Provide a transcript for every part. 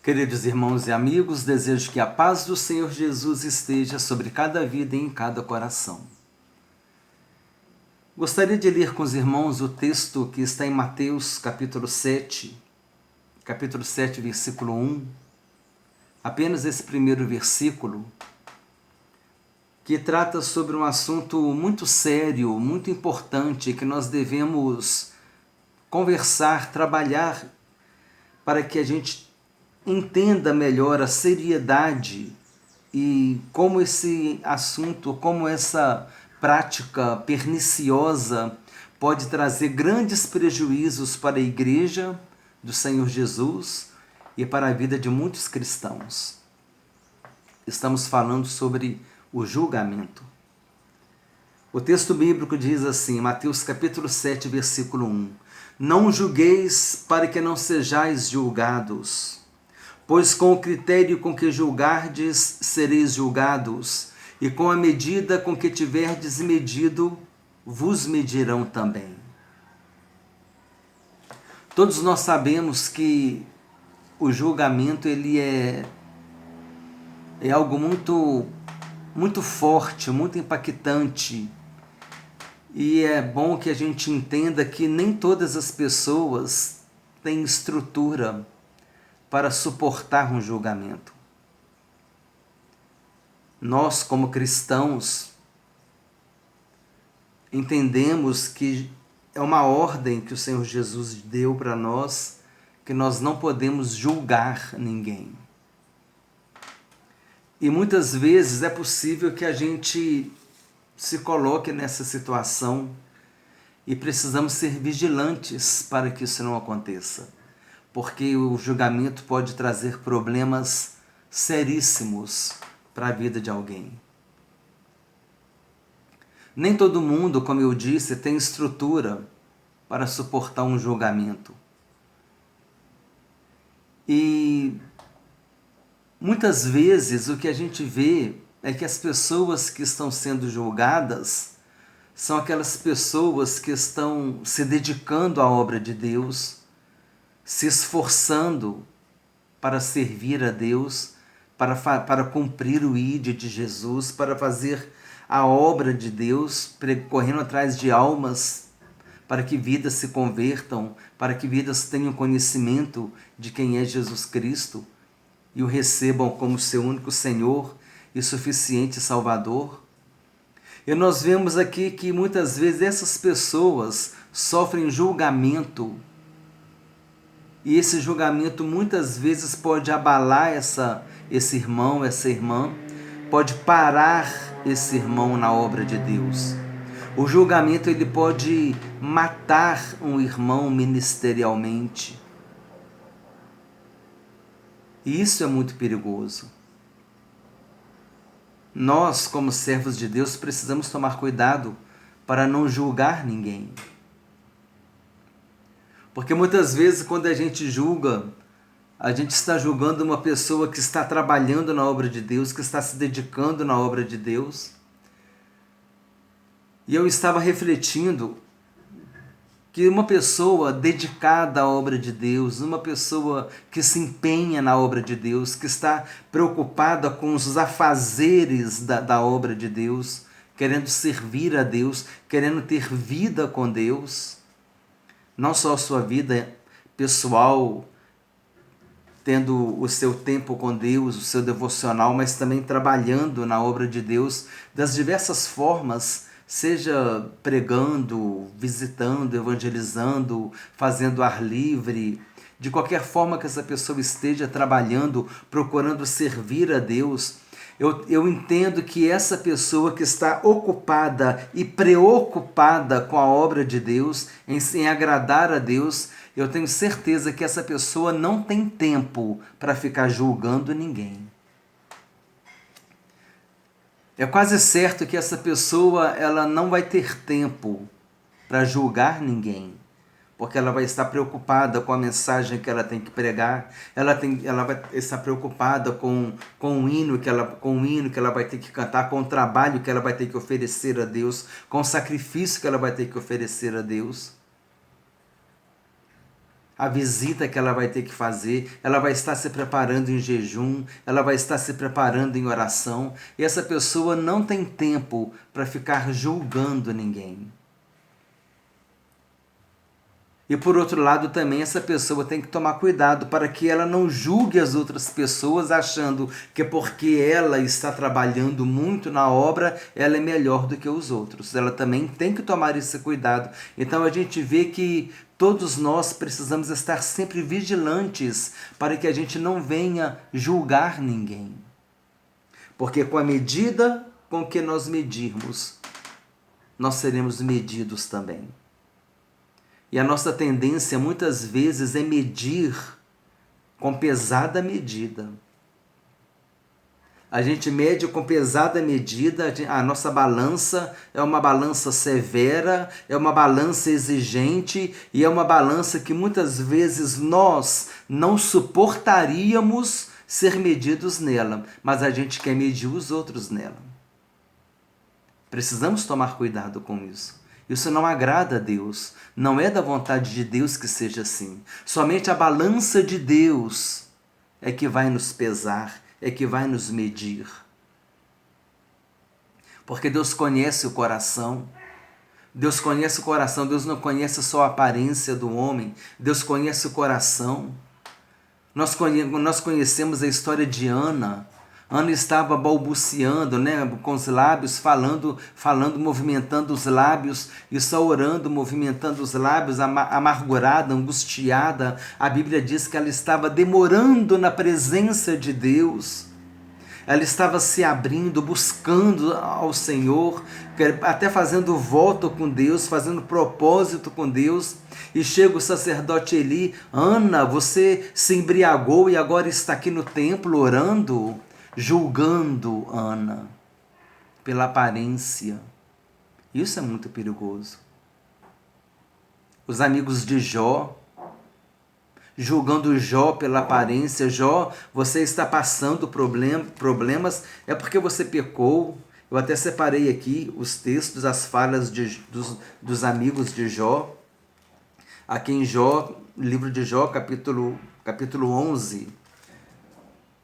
Queridos irmãos e amigos, desejo que a paz do Senhor Jesus esteja sobre cada vida e em cada coração. Gostaria de ler com os irmãos o texto que está em Mateus capítulo 7, versículo 1, apenas esse primeiro versículo, que trata sobre um assunto muito sério, muito importante, que nós devemos conversar, trabalhar, para que a gente entenda melhor a seriedade e como esse assunto, como essa prática perniciosa pode trazer grandes prejuízos para a igreja do Senhor Jesus e para a vida de muitos cristãos. Estamos falando sobre o julgamento. O texto bíblico diz assim, Mateus capítulo 7, versículo 1: Não julgueis para que não sejais julgados, pois com o critério com que julgardes, sereis julgados, e com a medida com que tiverdes medido, vos medirão também. Todos nós sabemos que o julgamento ele é algo muito forte, muito impactante. E é bom que a gente entenda que nem todas as pessoas têm estrutura para suportar um julgamento. Nós, como cristãos, entendemos que é uma ordem que o Senhor Jesus deu para nós, que nós não podemos julgar ninguém. E muitas vezes é possível que a gente se coloque nessa situação e precisamos ser vigilantes para que isso não aconteça, porque o julgamento pode trazer problemas seríssimos para a vida de alguém. Nem todo mundo, como eu disse, tem estrutura para suportar um julgamento. E muitas vezes o que a gente vê é que as pessoas que estão sendo julgadas são aquelas pessoas que estão se dedicando à obra de Deus, se esforçando para servir a Deus, para cumprir o ID de Jesus, para fazer a obra de Deus, correndo atrás de almas, para que vidas se convertam, para que vidas tenham conhecimento de quem é Jesus Cristo e o recebam como seu único Senhor e suficiente Salvador. E nós vemos aqui que muitas vezes essas pessoas sofrem julgamento, e esse julgamento muitas vezes pode abalar esse irmão, essa irmã, pode parar esse irmão na obra de Deus. O julgamento ele pode matar um irmão ministerialmente. E isso é muito perigoso. Nós, como servos de Deus, precisamos tomar cuidado para não julgar ninguém. Porque muitas vezes quando a gente julga, a gente está julgando uma pessoa que está trabalhando na obra de Deus, que está se dedicando na obra de Deus. E eu estava refletindo que uma pessoa dedicada à obra de Deus, uma pessoa que se empenha na obra de Deus, que está preocupada com os afazeres da obra de Deus, querendo servir a Deus, querendo ter vida com Deus, não só a sua vida pessoal, tendo o seu tempo com Deus, o seu devocional, mas também trabalhando na obra de Deus das diversas formas, seja pregando, visitando, evangelizando, fazendo ar livre, de qualquer forma que essa pessoa esteja trabalhando, procurando servir a Deus, eu entendo que essa pessoa que está ocupada e preocupada com a obra de Deus, em agradar a Deus, eu tenho certeza que essa pessoa não tem tempo para ficar julgando ninguém. É quase certo que essa pessoa ela não vai ter tempo para julgar ninguém, porque ela vai estar preocupada com a mensagem que ela tem que pregar, ela vai estar preocupada com o hino que ela vai ter que cantar, com o trabalho que ela vai ter que oferecer a Deus, com o sacrifício que ela vai ter que oferecer a Deus. a visita que ela vai ter que fazer, ela vai estar se preparando em jejum, ela vai estar se preparando em oração, e essa pessoa não tem tempo para ficar julgando ninguém. E por outro lado também essa pessoa tem que tomar cuidado para que ela não julgue as outras pessoas achando que porque ela está trabalhando muito na obra, ela é melhor do que os outros. Ela também tem que tomar esse cuidado. Então a gente vê que todos nós precisamos estar sempre vigilantes para que a gente não venha julgar ninguém. Porque com a medida com que nós medirmos, nós seremos medidos também. E a nossa tendência muitas vezes é medir com pesada medida. A gente mede com pesada medida, a nossa balança é uma balança severa, é uma balança exigente e é uma balança que muitas vezes nós não suportaríamos ser medidos nela, mas a gente quer medir os outros nela. Precisamos tomar cuidado com isso. Isso não agrada a Deus, não é da vontade de Deus que seja assim. Somente a balança de Deus é que vai nos pesar, é que vai nos medir. Porque Deus conhece o coração. Deus conhece o coração, Deus não conhece só a aparência do homem, Deus conhece o coração. Nós conhecemos a história de Ana. Ana estava balbuciando, com os lábios, falando, movimentando os lábios, e só orando, movimentando os lábios, amargurada, angustiada. A Bíblia diz que ela estava demorando na presença de Deus. Ela estava se abrindo, buscando ao Senhor, até fazendo voto com Deus, fazendo propósito com Deus. E chega o sacerdote Eli: Ana, você se embriagou e agora está aqui no templo orando? Julgando Ana pela aparência. Isso é muito perigoso. Os amigos de Jó, julgando Jó pela aparência. Jó, você está passando problemas, é porque você pecou. Eu até separei aqui os textos, as falas dos amigos de Jó. Aqui em Jó, livro de Jó, capítulo 11,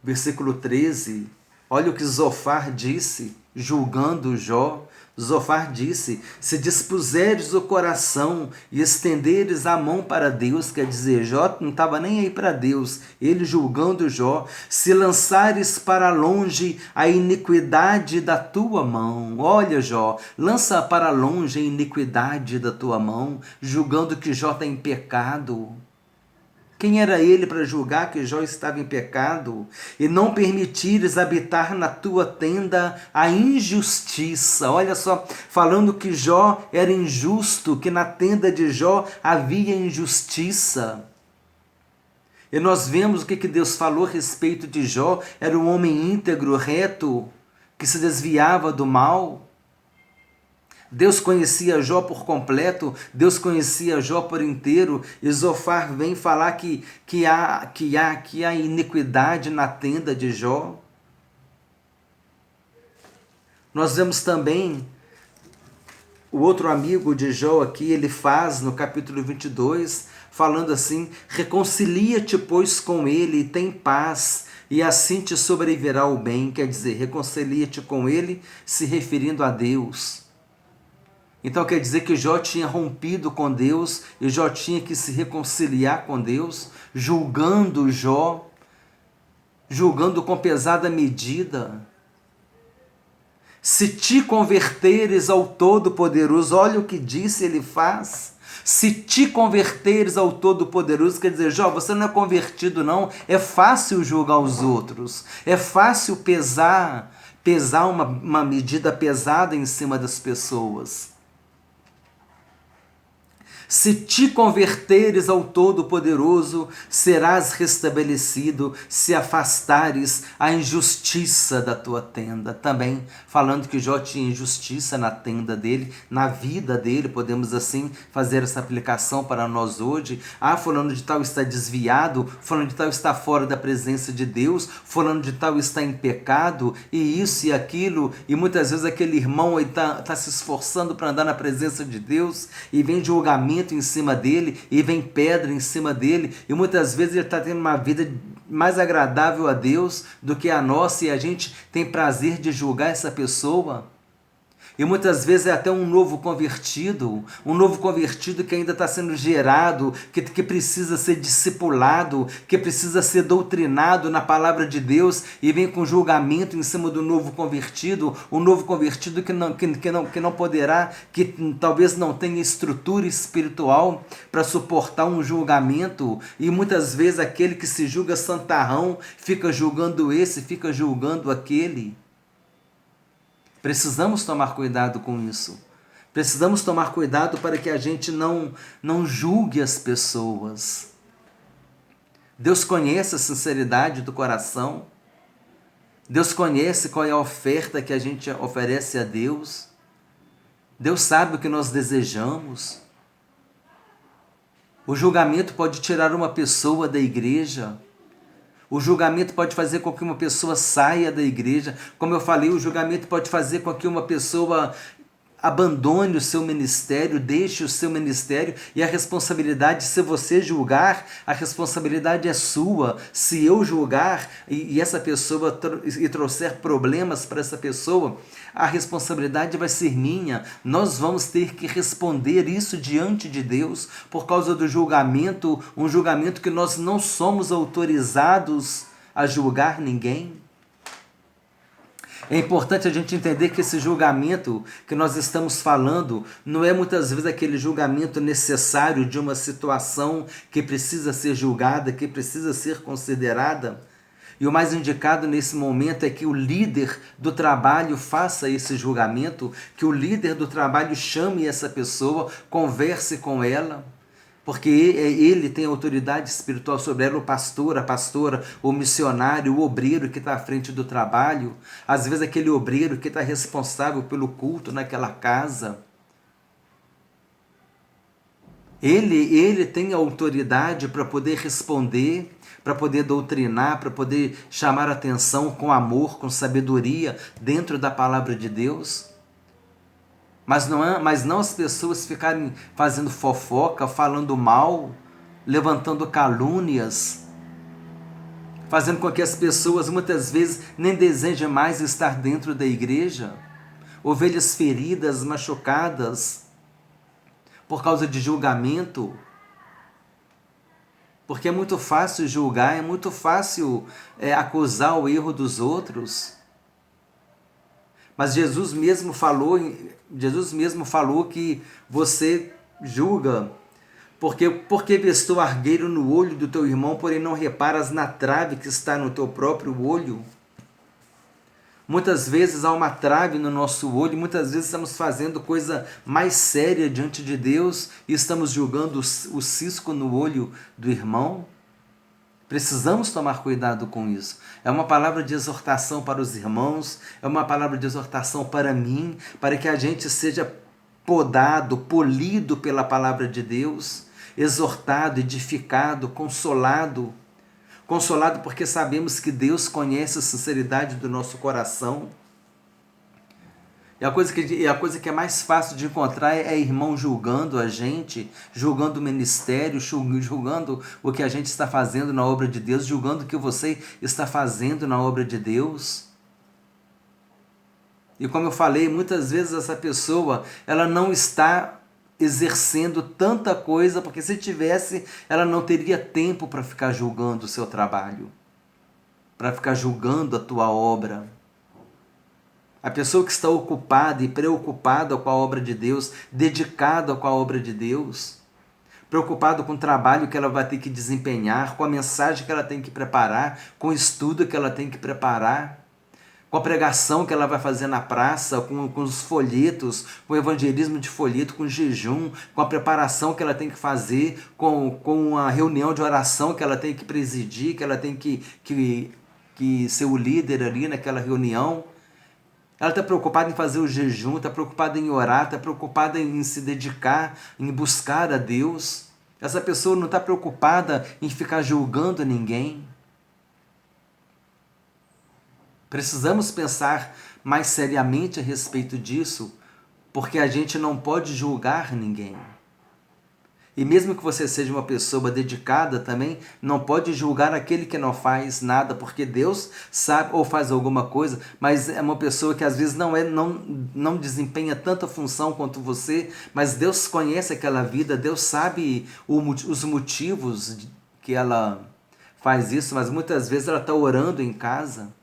versículo 13, olha o que Zofar disse, julgando Jó. Zofar disse: se dispuseres o coração e estenderes a mão para Deus, quer dizer, Jó não estava nem aí para Deus, ele julgando Jó, se lançares para longe a iniquidade da tua mão. Olha, Jó, lança para longe a iniquidade da tua mão, julgando que Jó está em pecado. Quem era ele para julgar que Jó estava em pecado? E não permitires habitar na tua tenda a injustiça. Olha só, falando que Jó era injusto, que na tenda de Jó havia injustiça. E nós vemos o que Deus falou a respeito de Jó. Era um homem íntegro, reto, que se desviava do mal. Deus conhecia Jó por completo, Deus conhecia Jó por inteiro, e Zofar vem falar que há iniquidade na tenda de Jó. Nós vemos também o outro amigo de Jó aqui, ele faz no capítulo 22, falando assim: reconcilia-te, pois, com ele e tem paz, e assim te sobrevirá o bem. Quer dizer, reconcilia-te com ele, se referindo a Deus. Então quer dizer que Jó tinha rompido com Deus e Jó tinha que se reconciliar com Deus, julgando Jó, julgando com pesada medida. Se te converteres ao Todo-Poderoso, olha o que disse, ele faz. Se te converteres ao Todo-Poderoso, quer dizer, Jó, você não é convertido não, é fácil julgar os outros, é fácil pesar uma medida pesada em cima das pessoas. Se te converteres ao Todo-Poderoso, serás restabelecido, se afastares a injustiça da tua tenda. Também falando que Jó tinha injustiça na tenda dele, na vida dele, podemos assim fazer essa aplicação para nós hoje. Fulano de tal está desviado, fulano de tal está fora da presença de Deus, fulano de tal está em pecado, e isso e aquilo, e muitas vezes aquele irmão está se esforçando para andar na presença de Deus, e vem julgamento julgamento em cima dele, e vem pedra em cima dele, e muitas vezes ele está tendo uma vida mais agradável a Deus do que a nossa, e a gente tem prazer de julgar essa pessoa. E muitas vezes é até um novo convertido que ainda está sendo gerado, que precisa ser discipulado, que precisa ser doutrinado na palavra de Deus, e vem com julgamento em cima do novo convertido, um novo convertido que não poderá, que talvez não tenha estrutura espiritual para suportar um julgamento, e muitas vezes aquele que se julga santarrão fica julgando esse, fica julgando aquele. Precisamos tomar cuidado com isso. Precisamos tomar cuidado para que a gente não julgue as pessoas. Deus conhece a sinceridade do coração. Deus conhece qual é a oferta que a gente oferece a Deus. Deus sabe o que nós desejamos. O julgamento pode tirar uma pessoa da igreja. O julgamento pode fazer com que uma pessoa saia da igreja. Como eu falei, o julgamento pode fazer com que uma pessoa abandone o seu ministério, deixe o seu ministério, e a responsabilidade, se você julgar, a responsabilidade é sua. Se eu julgar e essa pessoa trouxer problemas para essa pessoa, a responsabilidade vai ser minha. Nós vamos ter que responder isso diante de Deus por causa do julgamento, um julgamento que nós não somos autorizados a julgar ninguém. É importante a gente entender que esse julgamento que nós estamos falando não é muitas vezes aquele julgamento necessário de uma situação que precisa ser julgada, que precisa ser considerada. E o mais indicado nesse momento é que o líder do trabalho faça esse julgamento, que o líder do trabalho chame essa pessoa, converse com ela, porque ele tem autoridade espiritual sobre ela, o pastor, a pastora, o missionário, o obreiro que está à frente do trabalho, às vezes aquele obreiro que está responsável pelo culto naquela casa. Ele tem autoridade para poder responder, para poder doutrinar, para poder chamar a atenção com amor, com sabedoria, dentro da palavra de Deus. Mas não as pessoas ficarem fazendo fofoca, falando mal, levantando calúnias, fazendo com que as pessoas muitas vezes nem desejem mais estar dentro da igreja. Ovelhas feridas, machucadas, por causa de julgamento. Porque é muito fácil julgar, é muito fácil acusar o erro dos outros. Mas Jesus mesmo falou que você julga, porque vês tu argueiro no olho do teu irmão, porém não reparas na trave que está no teu próprio olho. Muitas vezes há uma trave no nosso olho, muitas vezes estamos fazendo coisa mais séria diante de Deus e estamos julgando o cisco no olho do irmão. Precisamos tomar cuidado com isso. É uma palavra de exortação para os irmãos, é uma palavra de exortação para mim, para que a gente seja podado, polido pela palavra de Deus, exortado, edificado, consolado. Consolado porque sabemos que Deus conhece a sinceridade do nosso coração. E a coisa que é mais fácil de encontrar é irmão julgando a gente, julgando o ministério, julgando o que a gente está fazendo na obra de Deus, julgando o que você está fazendo na obra de Deus. E como eu falei, muitas vezes essa pessoa, ela não está exercendo tanta coisa, porque se tivesse, ela não teria tempo para ficar julgando o seu trabalho, para ficar julgando a tua obra. A pessoa que está ocupada e preocupada com a obra de Deus, dedicada com a obra de Deus, preocupada com o trabalho que ela vai ter que desempenhar, com a mensagem que ela tem que preparar, com o estudo que ela tem que preparar, com a pregação que ela vai fazer na praça, com os folhetos, com o evangelismo de folheto, com o jejum, com a preparação que ela tem que fazer, com a reunião de oração que ela tem que presidir, que ela tem que ser o líder ali naquela reunião. Ela está preocupada em fazer o jejum, está preocupada em orar, está preocupada em se dedicar, em buscar a Deus. Essa pessoa não está preocupada em ficar julgando ninguém. Precisamos pensar mais seriamente a respeito disso, porque a gente não pode julgar ninguém. E mesmo que você seja uma pessoa dedicada também, não pode julgar aquele que não faz nada, porque Deus sabe ou faz alguma coisa, mas é uma pessoa que às vezes não desempenha tanta função quanto você, mas Deus conhece aquela vida, Deus sabe os motivos que ela faz isso, mas muitas vezes ela está orando em casa.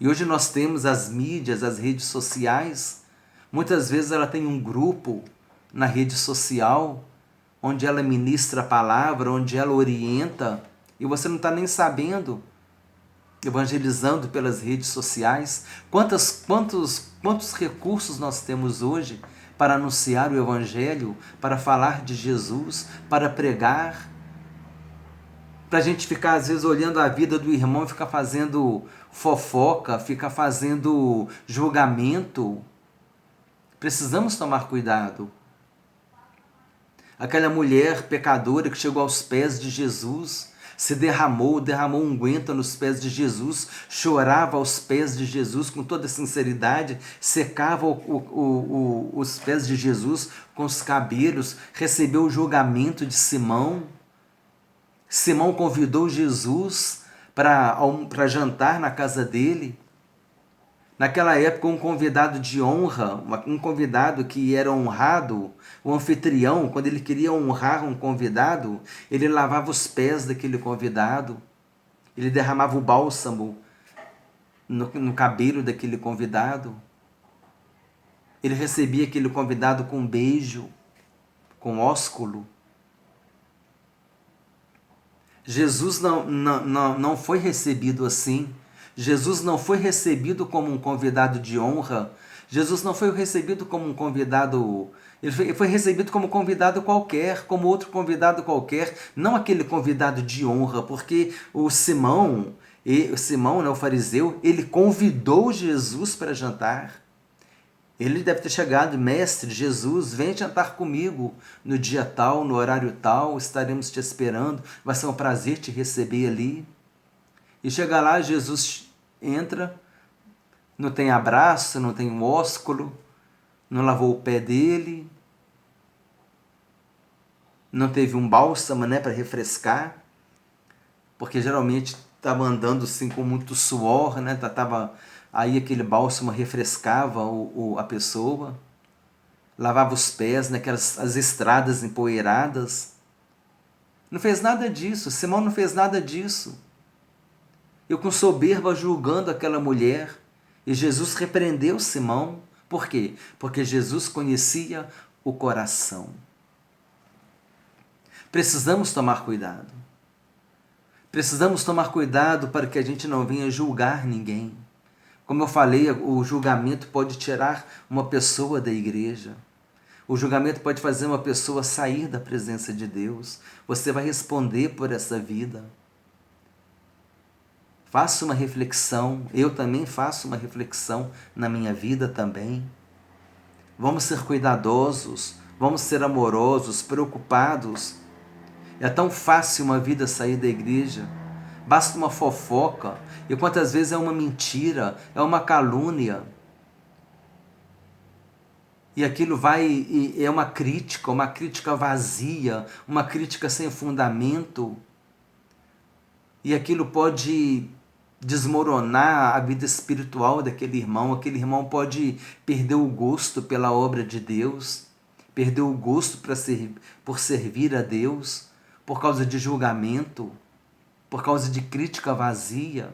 E hoje nós temos as mídias, as redes sociais. Muitas vezes ela tem um grupo na rede social onde ela ministra a palavra, onde ela orienta, e você não está nem sabendo, evangelizando pelas redes sociais. Quantos recursos nós temos hoje para anunciar o Evangelho, para falar de Jesus, para pregar, para a gente ficar às vezes olhando a vida do irmão e ficar fazendo fofoca, ficar fazendo julgamento. Precisamos tomar cuidado. Aquela mulher pecadora que chegou aos pés de Jesus, se derramou unguento nos pés de Jesus, chorava aos pés de Jesus com toda sinceridade, secava os pés de Jesus com os cabelos, recebeu o julgamento de Simão. Simão convidou Jesus para jantar na casa dele. Naquela época, um convidado de honra, um convidado que era honrado, o anfitrião, quando ele queria honrar um convidado, ele lavava os pés daquele convidado, ele derramava o bálsamo no cabelo daquele convidado, ele recebia aquele convidado com um beijo, com ósculo. Jesus não foi recebido assim. Jesus não foi recebido como um convidado de honra. Jesus não foi recebido como um convidado... Ele foi recebido como convidado qualquer, como outro convidado qualquer, não aquele convidado de honra, porque o Simão, né, o fariseu, ele convidou Jesus para jantar. Ele deve ter chegado: mestre Jesus, vem jantar comigo no dia tal, no horário tal, estaremos te esperando, vai ser um prazer te receber ali. E chega lá, Jesus entra, não tem abraço, não tem um ósculo, não lavou o pé dele, não teve um bálsamo, né, para refrescar, porque geralmente estava andando assim com muito suor, né, aí aquele bálsamo refrescava a pessoa, lavava os pés naquelas as estradas empoeiradas. Não fez nada disso, Simão não fez nada disso. Eu com soberba julgando aquela mulher, e Jesus repreendeu Simão. Por quê? Porque Jesus conhecia o coração. Precisamos tomar cuidado. Precisamos tomar cuidado para que a gente não venha julgar ninguém. Como eu falei, o julgamento pode tirar uma pessoa da igreja. O julgamento pode fazer uma pessoa sair da presença de Deus. Você vai responder por essa vida. Faça uma reflexão, eu também faço uma reflexão na minha vida também. Vamos ser cuidadosos, vamos ser amorosos, preocupados. É tão fácil uma vida sair da igreja. Basta uma fofoca, e quantas vezes é uma mentira, é uma calúnia. E aquilo é uma crítica vazia, uma crítica sem fundamento. E aquilo pode desmoronar a vida espiritual daquele irmão. Aquele irmão pode perder o gosto pela obra de Deus, perder o gosto por servir a Deus, por causa de julgamento, por causa de crítica vazia.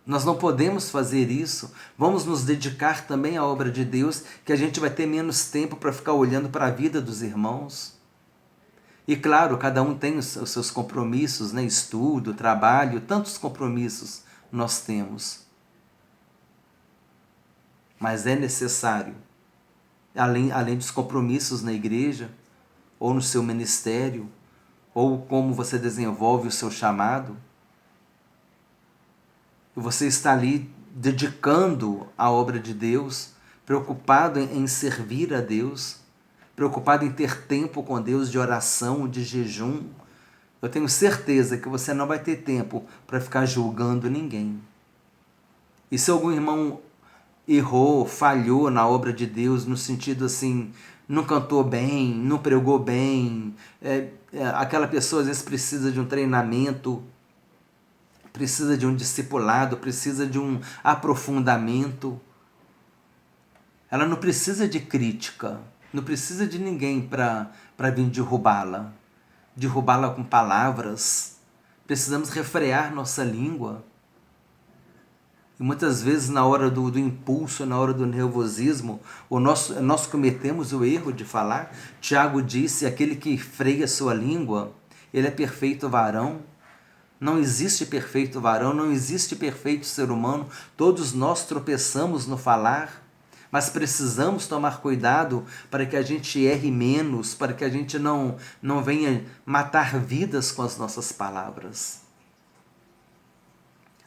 Nós não podemos fazer isso. Vamos nos dedicar também à obra de Deus, que a gente vai ter menos tempo para ficar olhando para a vida dos irmãos. E claro, cada um tem os seus compromissos, né? Estudo, trabalho, tantos compromissos nós temos. Mas é necessário, além dos compromissos na igreja, ou no seu ministério, ou como você desenvolve o seu chamado, você está ali dedicando a obra de Deus, preocupado em servir a Deus, preocupado em ter tempo com Deus de oração, de jejum. Eu tenho certeza que você não vai ter tempo para ficar julgando ninguém. E se algum irmão errou, falhou na obra de Deus, no sentido assim, não cantou bem, não pregou bem. Aquela pessoa às vezes precisa de um treinamento, precisa de um discipulado, precisa de um aprofundamento. Ela não precisa de crítica, não precisa de ninguém para vir derrubá-la. Derrubá-la com palavras. Precisamos refrear nossa língua. E muitas vezes na hora do impulso, na hora do nervosismo, nós cometemos o erro de falar. Tiago disse, aquele que freia sua língua, ele é perfeito varão. Não existe perfeito varão, não existe perfeito ser humano. Todos nós tropeçamos no falar, mas precisamos tomar cuidado para que a gente erre menos, para que a gente não venha matar vidas com as nossas palavras.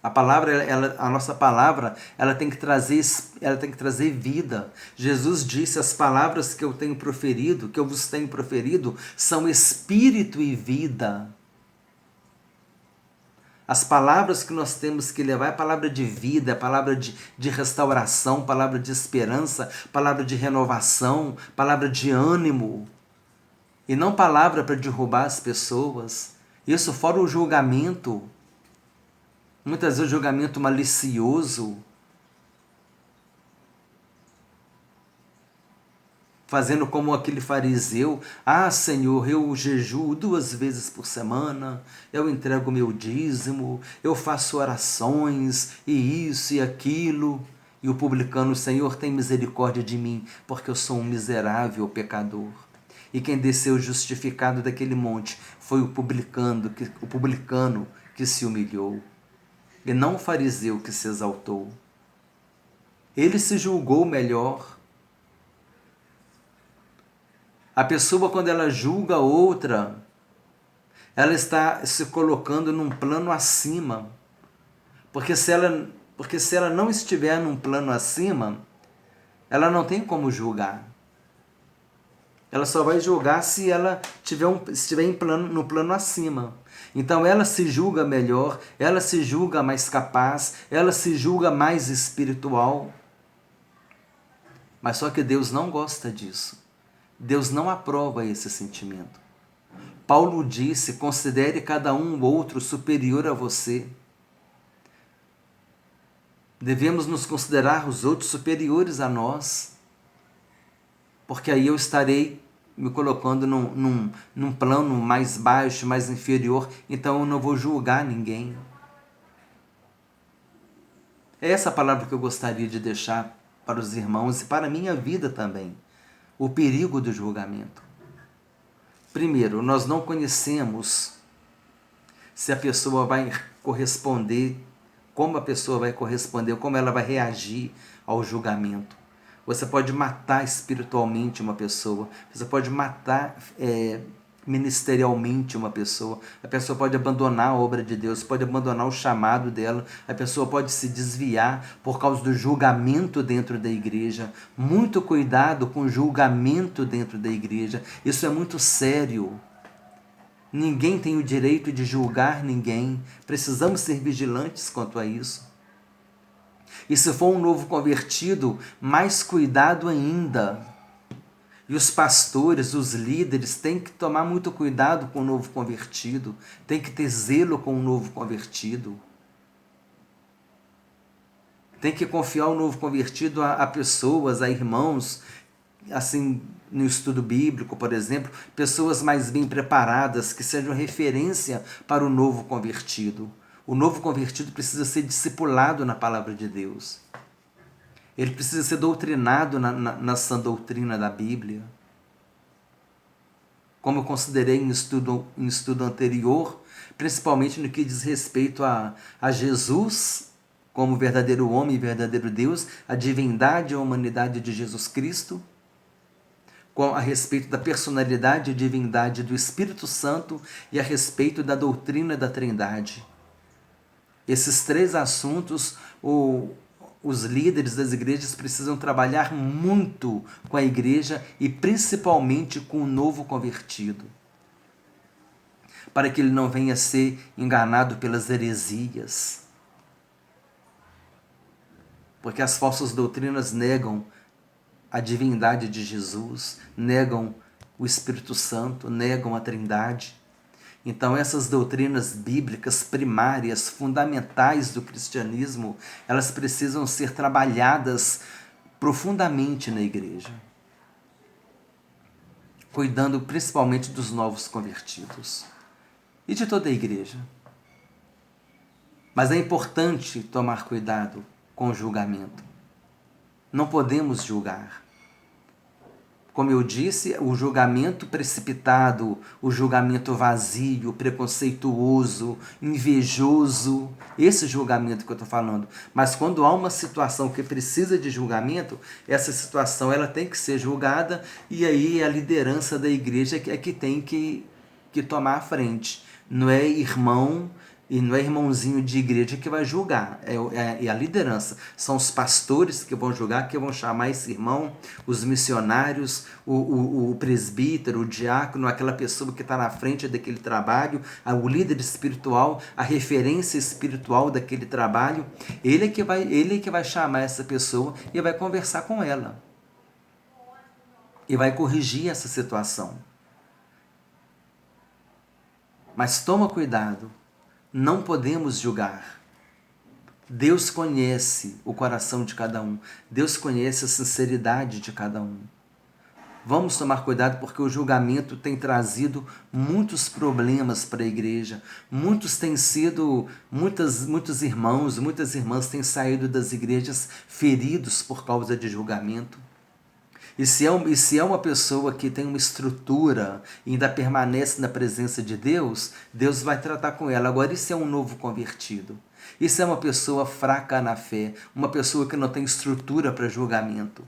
A nossa palavra, ela tem que trazer vida. Jesus disse, as palavras que eu tenho proferido, que eu vos tenho proferido, são espírito e vida. As palavras que nós temos que levar é palavra de vida, é palavra de restauração, palavra de esperança, palavra de renovação, palavra de ânimo. E não palavra para derrubar as pessoas. Isso fora o julgamento. Muitas vezes o julgamento malicioso, fazendo como aquele fariseu, Senhor, eu jejuo 2 vezes por semana, eu entrego meu dízimo, eu faço orações, e isso e aquilo. E o publicano, Senhor, tem misericórdia de mim, porque eu sou um miserável pecador. E quem desceu justificado daquele monte foi o publicano que se humilhou. E não o fariseu que se exaltou. Ele se julgou melhor. A pessoa, quando ela julga outra, ela está se colocando num plano acima. Porque se ela não estiver num plano acima, ela não tem como julgar. Ela só vai julgar se ela estiver no plano acima. Então ela se julga melhor, ela se julga mais capaz, ela se julga mais espiritual. Mas só que Deus não gosta disso. Deus não aprova esse sentimento. Paulo disse, considere cada um o outro superior a você. Devemos nos considerar os outros superiores a nós. Porque aí eu estarei me colocando num plano mais baixo, mais inferior, então eu não vou julgar ninguém. É essa palavra que eu gostaria de deixar para os irmãos e para a minha vida também. O perigo do julgamento. Primeiro, nós não conhecemos se a pessoa vai corresponder, como a pessoa vai corresponder, como ela vai reagir ao julgamento. Você pode matar espiritualmente uma pessoa, você pode matar ministerialmente uma pessoa, a pessoa pode abandonar a obra de Deus, pode abandonar o chamado dela, a pessoa pode se desviar por causa do julgamento dentro da igreja. Muito cuidado com o julgamento dentro da igreja, isso é muito sério. Ninguém tem o direito de julgar ninguém, precisamos ser vigilantes quanto a isso. E se for um novo convertido, mais cuidado ainda. E os pastores, os líderes, têm que tomar muito cuidado com o novo convertido, têm que ter zelo com o novo convertido. Tem que confiar o novo convertido a pessoas, a irmãos, assim, no estudo bíblico, por exemplo, pessoas mais bem preparadas, que sejam referência para o novo convertido. O novo convertido precisa ser discipulado na palavra de Deus. Ele precisa ser doutrinado na sã doutrina da Bíblia. Como eu considerei em estudo anterior, principalmente no que diz respeito a Jesus, como verdadeiro homem e verdadeiro Deus, a divindade e a humanidade de Jesus Cristo, a respeito da personalidade e divindade do Espírito Santo e a respeito da doutrina da Trindade. Esses 3 assuntos, os líderes das igrejas precisam trabalhar muito com a igreja e principalmente com o novo convertido, para que ele não venha a ser enganado pelas heresias. Porque as falsas doutrinas negam a divindade de Jesus, negam o Espírito Santo, negam a Trindade. Então essas doutrinas bíblicas primárias, fundamentais do cristianismo, elas precisam ser trabalhadas profundamente na igreja, cuidando principalmente dos novos convertidos e de toda a igreja. Mas é importante tomar cuidado com o julgamento. Não podemos julgar. Como eu disse, o julgamento precipitado, o julgamento vazio, preconceituoso, invejoso, esse julgamento que eu estou falando. Mas quando há uma situação que precisa de julgamento, essa situação ela tem que ser julgada, e aí a liderança da igreja é que tem que tomar a frente. Não é irmão e não é irmãozinho de igreja que vai julgar, é a liderança. São os pastores que vão julgar, que vão chamar esse irmão, os missionários, o presbítero, o diácono, aquela pessoa que está na frente daquele trabalho, o líder espiritual, a referência espiritual daquele trabalho. Ele é que vai chamar essa pessoa e vai conversar com ela. E vai corrigir essa situação. Mas toma cuidado. Não podemos julgar. Deus conhece o coração de cada um. Deus conhece a sinceridade de cada um. Vamos tomar cuidado, porque o julgamento tem trazido muitos problemas para a igreja. Muitos irmãos, muitas irmãs têm saído das igrejas feridos por causa de julgamento. E se é uma pessoa que tem uma estrutura e ainda permanece na presença de Deus, Deus vai tratar com ela. Agora, e se é um novo convertido? E se é uma pessoa fraca na fé, uma pessoa que não tem estrutura para julgamento?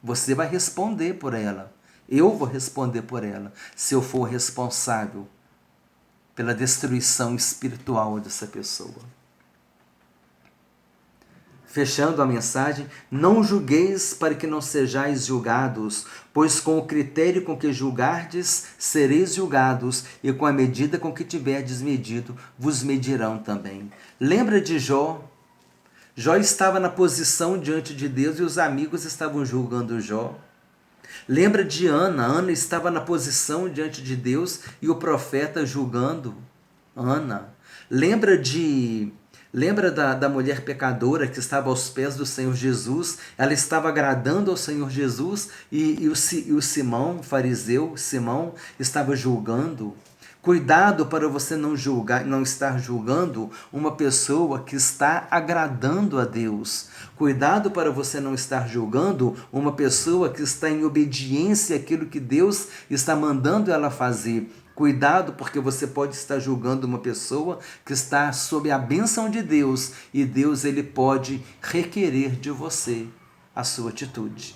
Você vai responder por ela. Eu vou responder por ela, se eu for responsável pela destruição espiritual dessa pessoa. Fechando a mensagem, não julgueis para que não sejais julgados, pois com o critério com que julgardes, sereis julgados, e com a medida com que tiverdes medido, vos medirão também. Lembra de Jó? Jó estava na posição diante de Deus e os amigos estavam julgando Jó. Lembra de Ana? Ana estava na posição diante de Deus e o profeta julgando Ana. Lembra da mulher pecadora que estava aos pés do Senhor Jesus? Ela estava agradando ao Senhor Jesus e o Simão, o fariseu, Simão, estava julgando. Cuidado para você não estar julgando uma pessoa que está agradando a Deus. Cuidado para você não estar julgando uma pessoa que está em obediência àquilo que Deus está mandando ela fazer. Cuidado, porque você pode estar julgando uma pessoa que está sob a bênção de Deus, e Deus ele pode requerer de você a sua atitude.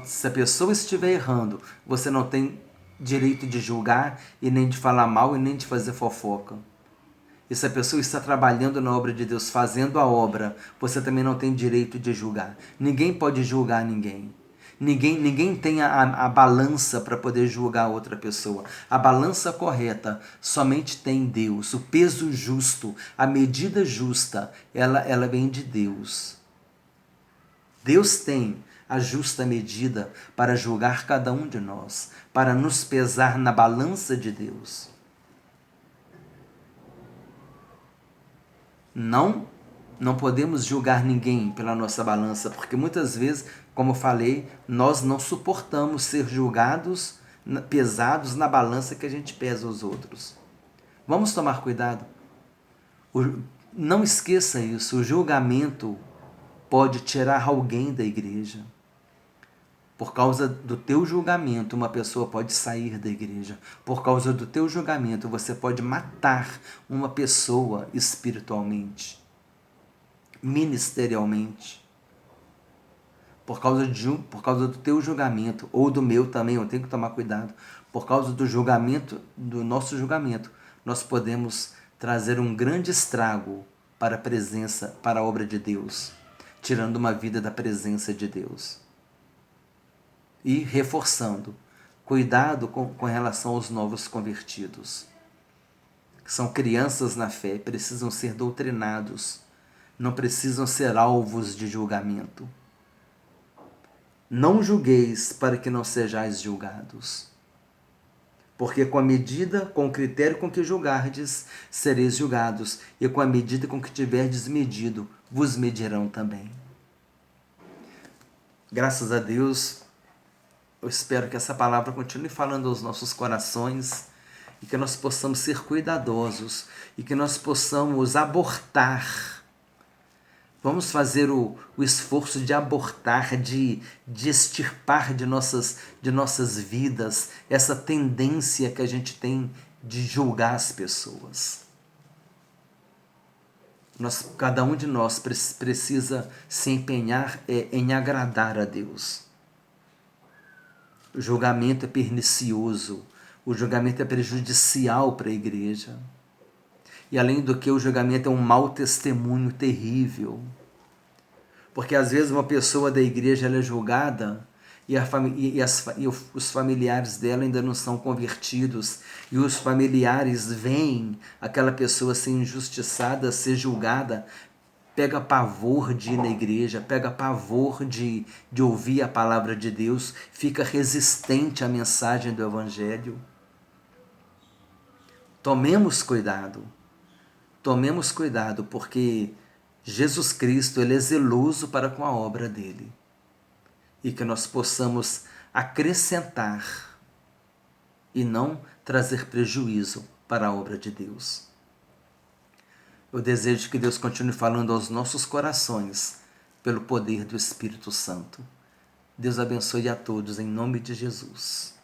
Se a pessoa estiver errando, você não tem direito de julgar e nem de falar mal e nem de fazer fofoca. E se a pessoa está trabalhando na obra de Deus, fazendo a obra, você também não tem direito de julgar. Ninguém pode julgar ninguém. Ninguém tem a balança para poder julgar outra pessoa. A balança correta somente tem Deus. O peso justo, a medida justa, ela vem de Deus. Deus tem a justa medida para julgar cada um de nós, para nos pesar na balança de Deus. Não podemos julgar ninguém pela nossa balança, porque muitas vezes, como eu falei, nós não suportamos ser julgados, pesados na balança que a gente pesa os outros. Vamos tomar cuidado. Não esqueça isso, o julgamento pode tirar alguém da igreja. Por causa do teu julgamento, uma pessoa pode sair da igreja. Por causa do teu julgamento, você pode matar uma pessoa espiritualmente, ministerialmente. Por causa do teu julgamento, ou do meu também, eu tenho que tomar cuidado. Por causa do julgamento, do nosso julgamento, nós podemos trazer um grande estrago para a presença, para a obra de Deus, tirando uma vida da presença de Deus. E reforçando, cuidado com relação aos novos convertidos. São crianças na fé, precisam ser doutrinados não precisam ser alvos de julgamento. Não julgueis para que não sejais julgados. Porque com a medida, com o critério com que julgardes, sereis julgados, e com a medida com que tiverdes medido, vos medirão também. Graças a Deus, eu espero que essa palavra continue falando aos nossos corações e que nós possamos ser cuidadosos e que nós possamos abortar. Vamos fazer o esforço de abortar, de extirpar de nossas vidas essa tendência que a gente tem de julgar as pessoas. Cada um de nós precisa se empenhar em agradar a Deus. O julgamento é pernicioso, o julgamento é prejudicial para a igreja. E além do que, o julgamento é um mau testemunho terrível. Porque às vezes uma pessoa da igreja ela é julgada e os familiares dela ainda não são convertidos. E os familiares veem aquela pessoa ser injustiçada, ser julgada, pega pavor de ir na igreja, pega pavor de ouvir a palavra de Deus, fica resistente à mensagem do Evangelho. Tomemos cuidado, porque Jesus Cristo ele é zeloso para com a obra dele. E que nós possamos acrescentar e não trazer prejuízo para a obra de Deus. Eu desejo que Deus continue falando aos nossos corações pelo poder do Espírito Santo. Deus abençoe a todos em nome de Jesus.